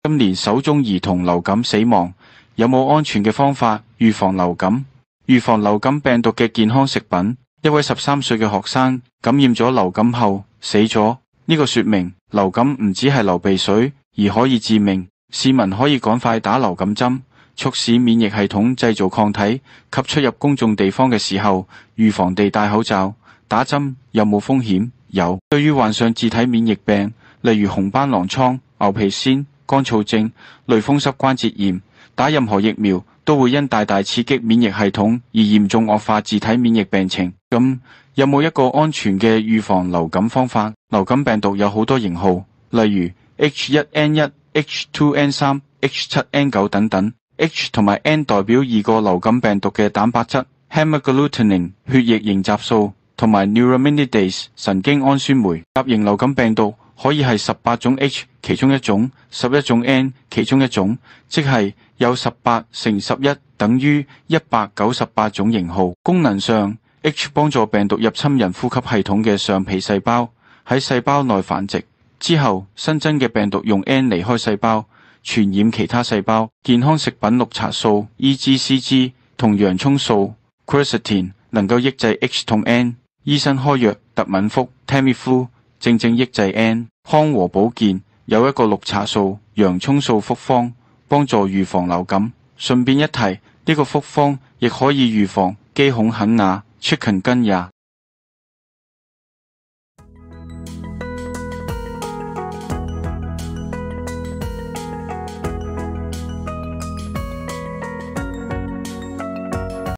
今年首宗兒童流感死亡，有冇安全嘅方法預防流感？預防流感病毒嘅健康食品。一位13歲嘅學生感染咗流感後死咗，呢個說明流感唔只係流鼻水而可以致命。市民可以趕快打流感針，促使免疫系統製造抗體，及出入公眾地方嘅時候預防地戴口罩。打針有冇風險？有。對於患上自體免疫病，例如紅斑狼瘡、牛皮癬、乾燥症、類風濕關節炎，打任何疫苗都會因大大刺激免疫系統而嚴重惡化自體免疫病情。咁有冇一個安全嘅預防流感方法？流感病毒有好多型號，例如 H1N1、H2N3、H7N9 等等。H 同埋 N 代表2個流感病毒嘅蛋白質 hemagglutinin 血液凝集素同埋 neuraminidase 神經氨酸酶。甲型流感病毒可以係18種 H 其中一種，11種 N 其中一種，即係有18乘11等於198種型號。功能上 H 幫助病毒入侵人呼吸系統嘅上皮細胞，喺細胞內繁殖，之後新增嘅病毒用 N 離開細胞，傳染其他細胞。健康食品綠茶素 EGCG 同洋蔥素 quercetin 能夠抑制 H 同 N。醫生開藥特敏福 Tamiflu 正抑制 N。康和保健有一個綠茶素、洋蔥素複方，幫助預防流感。順便一提，呢個複方亦可以預防肌孔肯亞 Chikungunya。